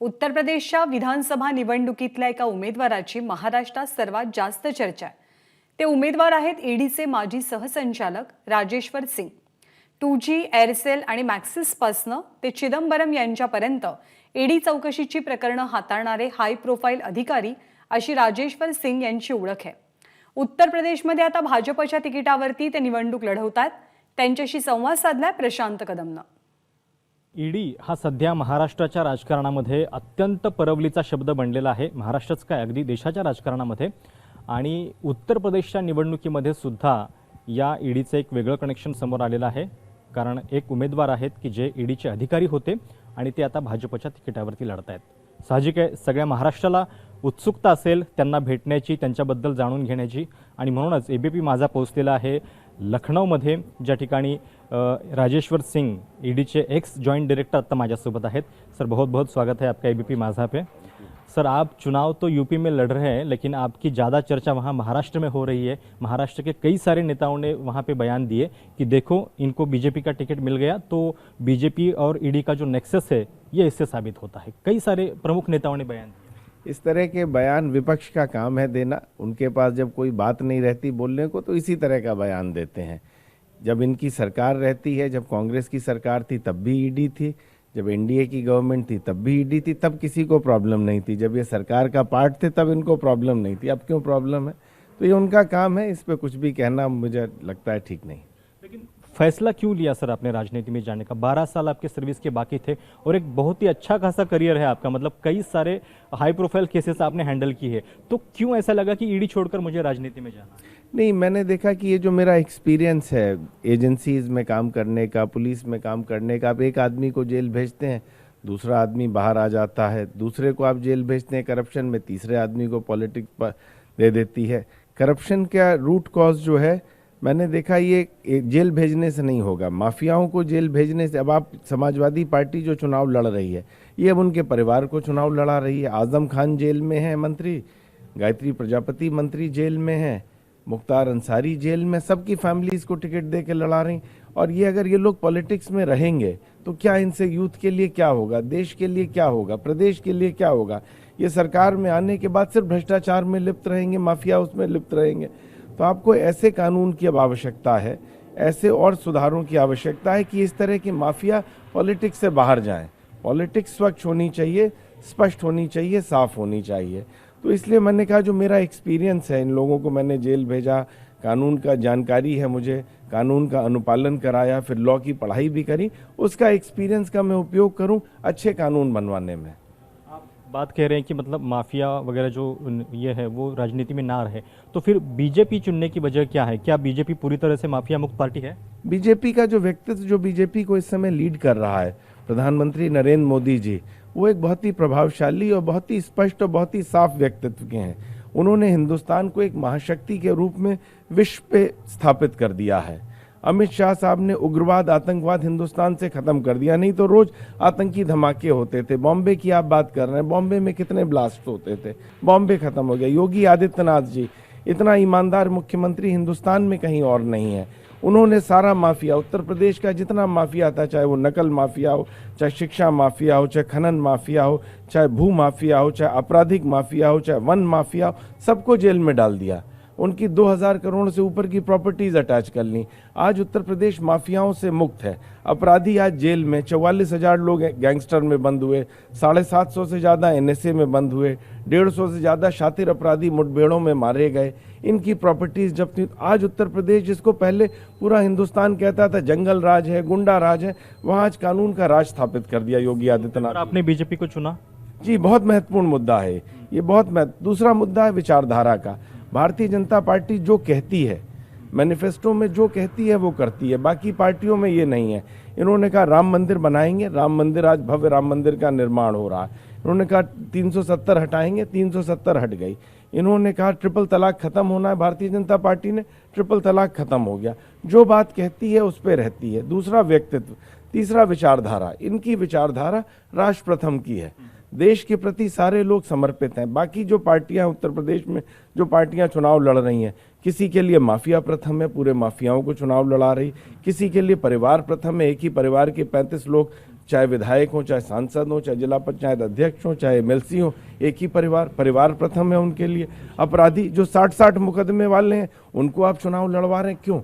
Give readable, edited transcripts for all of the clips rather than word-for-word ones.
उत्तर प्रदेशच्या विधानसभा निवडणुकीतल्या एका उमेदवाराची महाराष्ट्रात सर्वात जास्त चर्चा आहे। ते उमेदवार आहेत ईडीचे माजी सहसंचालक राजेश्वर सिंग। 2G एअरसेल आणि मॅक्सिस पासनं ते चिदंबरम यांच्यापर्यंत ईडी चौकशीची प्रकरणं हाताळणारे हाय प्रोफाईल अधिकारी अशी राजेश्वर सिंग यांची ओळख आहे। उत्तर प्रदेशमध्ये आता भाजपच्या तिकिटावरती ते निवडणूक लढवतात। त्यांच्याशी संवाद साधलाय प्रशांत कदमनं। ईडी हा सध्या महाराष्ट्राच्या राजकारणामध्ये अत्यंत परवलीचा शब्द बनलेला आहे। महाराष्ट्रच काय अगदी देशाच्या राजकारणामध्ये आणि उत्तर प्रदेशच्या निवडणुकीमध्ये सुद्धा या ईडीचं एक वेगळं कनेक्शन समोर आलेलं आहे। कारण एक उमेदवार आहेत की जे ईडीचे अधिकारी होते आणि ते आता भाजपच्या तिकिटावरती लढत आहेत। साहजिक आहे सगळ्या महाराष्ट्राला उत्सुकता असेल त्यांना भेटण्याची, त्यांच्याबद्दल जाणून घेण्याची आणि म्हणूनच एबीपी माझा पोहोचलेला आहे लखनौमध्ये, ज्या ठिकाणी राजेश्वर सिंह ईडीचे एक्स जॉइंट डायरेक्टर अब माझ्यासोबत आहेत। सर बहुत बहुत स्वागत है आपका एबीपी माझा पे। सर आप चुनाव तो यूपी में लड़ रहे हैं लेकिन आपकी ज़्यादा चर्चा वहाँ महाराष्ट्र में हो रही है। महाराष्ट्र के कई सारे नेताओं ने वहाँ पे बयान दिए कि देखो इनको बीजेपी का टिकट मिल गया तो बीजेपी और ईडी का जो नेक्सस है ये इससे साबित होता है। कई सारे प्रमुख नेताओं ने बयान दिए। इस तरह के बयान विपक्ष का काम है देना। उनके पास जब कोई बात नहीं रहती बोलने को तो इसी तरह का बयान देते हैं। जब इनकी सरकार रहती है, जब कांग्रेस की सरकार थी तब भी ईडी थी, जब एनडीए की गवर्नमेंट थी तब भी ईडी थी, तब किसी को प्रॉब्लम नहीं थी। जब ये सरकार का पार्ट थे तब इनको प्रॉब्लम नहीं थी, अब क्यों प्रॉब्लम है? तो ये उनका काम है, इस पर कुछ भी कहना मुझे लगता है ठीक नहीं। लेकिन फैसला क्यों लिया सर आपने राजनीति में जाने का? 12 साल आपके सर्विस के बाकी थे और एक बहुत ही अच्छा खासा करियर है आपका, मतलब कई सारे हाई प्रोफाइल केसेस आपने हैंडल की है, तो क्यों ऐसा लगा कि ईडी छोड़कर मुझे राजनीति में जाना? नहीं, मैंने देखा कि ये जो मेरा एक्सपीरियंस है एजेंसीज में काम करने का, पुलिस में काम करने का, आप एक आदमी को जेल भेजते हैं, दूसरा आदमी बाहर आ जाता है, दूसरे को आप जेल भेजते हैं करप्शन में, तीसरे आदमी को पॉलिटिक्स पर दे देती है। करप्शन का रूट कॉज जो है मैंने देखा ये जेल भेजने से नहीं होगा, माफियाओं को जेल भेजने से। अब आप समाजवादी पार्टी जो चुनाव लड़ रही है ये अब उनके परिवार को चुनाव लड़ा रही है। आजम खान जेल में है मंत्री, गायत्री प्रजापति मंत्री जेल में है, मुख्तार अंसारी जेल में, सबकी फैमिलीज को टिकट दे के लड़ा रही। और ये अगर ये लोग पॉलिटिक्स में रहेंगे तो क्या इनसे यूथ के लिए क्या होगा, देश के लिए क्या होगा, प्रदेश के लिए क्या होगा? ये सरकार में आने के बाद सिर्फ भ्रष्टाचार में लिप्त रहेंगे, माफिया उसमें लिप्त रहेंगे। तो आपको ऐसे कानून की अब आवश्यकता है, ऐसे और सुधारों की आवश्यकता है कि इस तरह की माफिया पॉलिटिक्स से बाहर जाएं। पॉलिटिक्स स्वच्छ होनी चाहिए, स्पष्ट होनी चाहिए, साफ होनी चाहिए। तो इसलिए मैंने कहा जो मेरा एक्सपीरियंस है, इन लोगों को मैंने जेल भेजा, कानून का जानकारी है मुझे, कानून का अनुपालन कराया, फिर लॉ की पढ़ाई भी करी, उसका एक्सपीरियंस का मैं उपयोग करूं अच्छे कानून बनवाने में। आप बात कह रहे हैं कि मतलब माफिया वगैरह जो ये है वो राजनीति में ना रहे, तो फिर बीजेपी चुनने की वजह क्या है? क्या बीजेपी पूरी तरह से माफिया मुक्त पार्टी है? बीजेपी का जो व्यक्तित्व जो बीजेपी को इस समय लीड कर रहा है, प्रधानमंत्री नरेंद्र मोदी जी, वो एक बहुत ही प्रभावशाली और बहुत ही स्पष्ट और बहुत ही साफ व्यक्तित्व के हैं। उन्होंने हिंदुस्तान को एक महाशक्ति के रूप में विश्व पे स्थापित कर दिया है। अमित शाह साहब ने उग्रवाद, आतंकवाद हिंदुस्तान से खत्म कर दिया, नहीं तो रोज आतंकी धमाके होते थे। बॉम्बे की आप बात कर रहे हैं, बॉम्बे में कितने ब्लास्ट होते थे, बॉम्बे खत्म हो गया। योगी आदित्यनाथ जी, इतना ईमानदार मुख्यमंत्री हिंदुस्तान में कहीं और नहीं है। उन्होंने सारा माफिया, उत्तर प्रदेश का जितना माफिया था, चाहे वो नकल माफिया हो, चाहे शिक्षा माफिया हो, चाहे खनन माफिया हो, चाहे भू माफिया हो, चाहे आपराधिक माफिया हो, चाहे वन माफिया हो, सबको जेल में डाल दिया। उनकी 2000 करोड़ से ऊपर की प्रॉपर्टीज अटैच कर ली। आज उत्तर प्रदेश माफियाओं से मुक्त है। अपराधी आज जेल में 44,000 लोग गैंगस्टर में बंद हुए, 750 से ज़्यादा एनएसए में बंद हुए, 150 से ज़्यादा शातिर अपराधी मुठभेड़ों में मारे गए, इनकी प्रॉपर्टीज जब्त। आज उत्तर प्रदेश, जिसको पहले पूरा हिंदुस्तान कहता था जंगल राज है, गुंडा राज है, वहाँ आज कानून का राज स्थापित कर दिया योगी आदित्यनाथ। आपने बीजेपी को चुना? जी, बहुत महत्वपूर्ण मुद्दा है ये, बहुत दूसरा मुद्दा है विचारधारा का। भारतीय जनता पार्टी जो कहती है, मैनिफेस्टो में जो कहती है वो करती है, बाकी पार्टियों में ये नहीं है। इन्होंने कहा राम मंदिर बनाएंगे, राम मंदिर, आज भव्य राम मंदिर का निर्माण हो रहा है। इन्होंने कहा 370 हटाएंगे, 370 हट गई। इन्होंने कहा ट्रिपल तलाक खत्म होना है, भारतीय जनता पार्टी ने ट्रिपल तलाक खत्म हो गया। जो बात कहती है उस पर रहती है। दूसरा व्यक्तित्व, तीसरा विचारधारा। इनकी विचारधारा राष्ट्र प्रथम की है, देश के प्रति सारे लोग समर्पित हैं। बाकी जो पार्टियां उत्तर प्रदेश में, जो पार्टियां चुनाव लड़ रही हैं, किसी के लिए माफिया प्रथम है, पूरे माफियाओं को चुनाव लड़ा रही, किसी के लिए परिवार प्रथम है, एक ही परिवार के 35 लोग चाहे विधायक हो, चाहे सांसद हो, चाहे जिला पंचायत अध्यक्ष हो, चाहे एमएलसी हो, एक ही परिवार प्रथम है उनके लिए। अपराधी जो 60 मुकदमे वाले हैं उनको आप चुनाव लड़वा रहे हैं, क्यों?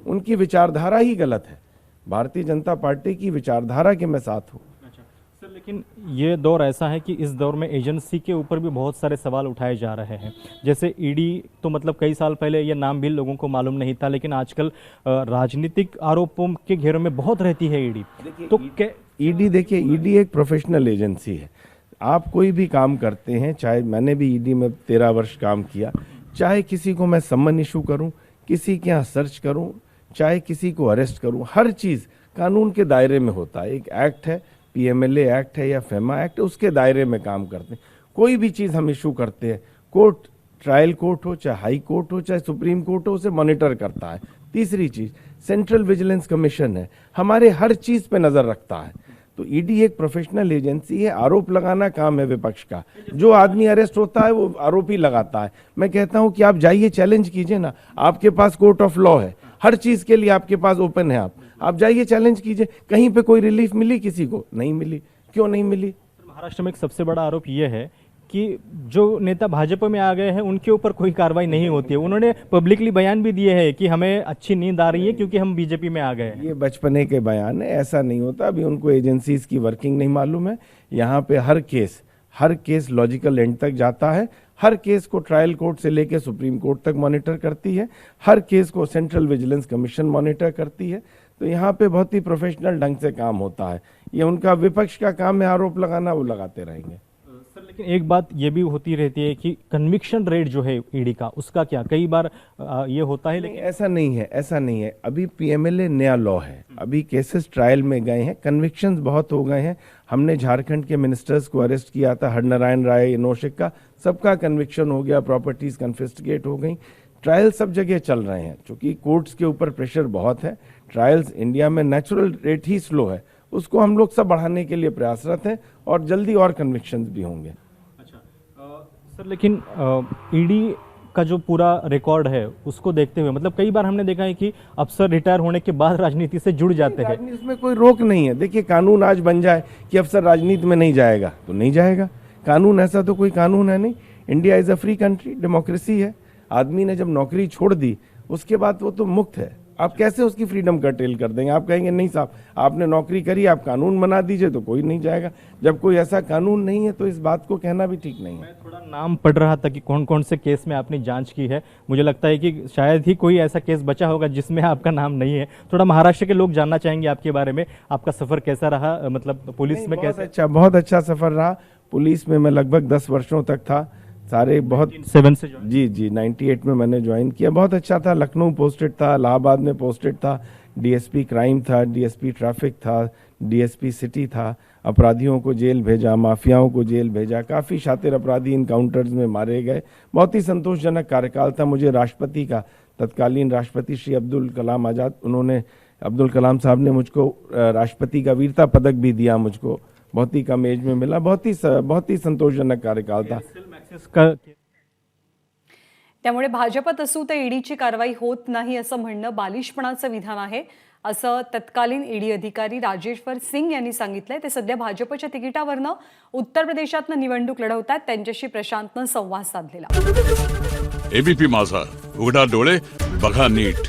उनकी विचारधारा ही गलत है। भारतीय जनता पार्टी की विचारधारा के मैं साथ हूँ। सर, लेकिन ये दौर ऐसा है कि इस दौर में एजेंसी के ऊपर भी बहुत सारे सवाल उठाए जा रहे हैं। जैसे ईडी तो मतलब कई साल पहले ये नाम भी लोगों को मालूम नहीं था, लेकिन आजकल राजनीतिक आरोपों के घेरों में बहुत रहती है ईडी। तो ईडी देखिए, ईडी एक प्रोफेशनल एजेंसी है। आप कोई भी काम करते हैं, चाहे मैंने भी ईडी में 13 वर्ष काम किया, चाहे किसी को मैं सम्मन इशू करूं, किसी के यहाँ सर्च करूं, चाहे किसी को अरेस्ट करूं, हर चीज़ कानून के दायरे में होता है। एक एक्ट है, पीएमएलए एक्ट है या फेमा एक्ट है, उसके दायरे में काम करते हैं। कोई भी चीज़ हम इशू करते हैं, कोर्ट, ट्रायल कोर्ट हो, चाहे हाई कोर्ट हो, चाहे सुप्रीम कोर्ट हो, उसे मॉनिटर करता है। तीसरी चीज़ सेंट्रल विजिलेंस कमीशन है, हमारे हर चीज़ पे नज़र रखता है। तो ईडी एक प्रोफेशनल एजेंसी है। आरोप लगाना काम है विपक्ष का। जो आदमी अरेस्ट होता है वो आरोपी लगाता है। मैं कहता हूं कि आप जाइए, चैलेंज कीजिए ना। आपके पास कोर्ट ऑफ लॉ है, हर चीज के लिए आपके पास ओपन है। आप जाइए, चैलेंज कीजिए। कहीं पे कोई रिलीफ मिली किसी को? नहीं मिली। क्यों नहीं मिली? महाराष्ट्र में एक सबसे बड़ा आरोप यह है कि जो नेता भाजपा में आ गए हैं उनके ऊपर कोई कार्रवाई नहीं होती है। उन्होंने पब्लिकली बयान भी दिए हैं कि हमें अच्छी नींद आ रही है क्योंकि हम बीजेपी में आ गए हैं। ये बचपने के बयान है, ऐसा नहीं होता। अभी उनको एजेंसीज की वर्किंग नहीं मालूम है। यहाँ पे हर केस लॉजिकल एंड तक जाता है। हर केस को ट्रायल कोर्ट से लेकर सुप्रीम कोर्ट तक मॉनिटर करती है। हर केस को सेंट्रल विजिलेंस कमीशन मॉनिटर करती है। तो यहाँ पे बहुत ही प्रोफेशनल ढंग से काम होता है। ये उनका विपक्ष का काम है आरोप लगाना, वो लगाते रहेंगे। सर, लेकिन एक बात ये भी होती रहती है कि कन्विक्शन रेट जो है ईडी का, उसका क्या कई बार ये होता है, लेकिन ऐसा नहीं है। अभी पीएमएलए नया लॉ है, अभी केसेस ट्रायल में गए हैं, कन्विक्शंस बहुत हो गए हैं। हमने झारखंड के मिनिस्टर्स को अरेस्ट किया था, हरनारायण राय, नौशिक का, सबका कन्विक्शन हो गया, प्रॉपर्टीज कन्फिस्टिकेट हो गई। ट्रायल सब जगह चल रहे हैं, क्योंकि कोर्ट्स के ऊपर प्रेशर बहुत है। ट्रायल्स इंडिया में नेचुरल रेट ही स्लो है, उसको हम लोग सब बढ़ाने के लिए प्रयासरत हैं और जल्दी और कन्विक्शंस भी होंगे। अच्छा सर, लेकिन ईडी का जो पूरा रिकॉर्ड है उसको देखते हुए मतलब कई बार हमने देखा है कि अफसर रिटायर होने के बाद राजनीति से जुड़ जाते हैं। इसमें कोई रोक नहीं है। देखिए, कानून आज बन जाए कि अफसर राजनीति में नहीं जाएगा तो नहीं जाएगा। कानून, ऐसा तो कोई कानून है नहीं। India is a free country, democracy है। आदमी ने जब नौकरी छोड़ दी उसके बाद वो तो मुक्त है। आप कैसे उसकी फ्रीडम कर्टेल कर देंगे? आप कहेंगे नहीं साहब, आपने नौकरी करी, आप कानून बना दीजिए तो कोई नहीं जाएगा। जब कोई ऐसा कानून नहीं है तो इस बात को कहना भी ठीक नहीं है। मैं थोड़ा नाम पढ़ रहा था कि कौन कौन से केस में आपने जांच की है। मुझे लगता है कि शायद ही कोई ऐसा केस बचा होगा जिसमें आपका नाम नहीं है। थोड़ा महाराष्ट्र के लोग जानना चाहेंगे आपके बारे में। आपका सफर कैसा रहा, मतलब पुलिस में कैसे? बहुत अच्छा सफर रहा। पुलिस में मैं लगभग 10 वर्षों तक था। सारे बहुत 7 से जी 98 में मैंने ज्वाइन किया। बहुत अच्छा था। लखनऊ पोस्टेड था, इलाहाबाद में पोस्टेड था, डीएसपी क्राइम था, डीएसपी ट्रैफिक था, डीएसपी सिटी था। अपराधियों को जेल भेजा, माफियाओं को जेल भेजा। काफ़ी शातिर अपराधी इनकाउंटर्स में मारे गए। बहुत ही संतोषजनक कार्यकाल था। मुझे राष्ट्रपति का, तत्कालीन राष्ट्रपति श्री अब्दुल कलाम आज़ाद, अब्दुल कलाम साहब ने मुझको राष्ट्रपति का वीरता पदक भी दिया। मुझको बहुत ही कम एज में मिला। बहुत ही संतोषजनक कार्यकाल था। त्यामुळे भाजपत असू तर ईडीची कारवाई होत नाही असं म्हणणं बालिशपणाचं विधान आहे, असं तत्कालीन ईडी अधिकारी राजेश्वर सिंग यांनी सांगितलंय। ते सध्या भाजपच्या तिकिटावरनं उत्तर प्रदेशातनं निवडणूक लढवतात। त्यांच्याशी प्रशांतनं संवाद साधलेला। एबीपी माझा, उघडा डोळे बघा नीट।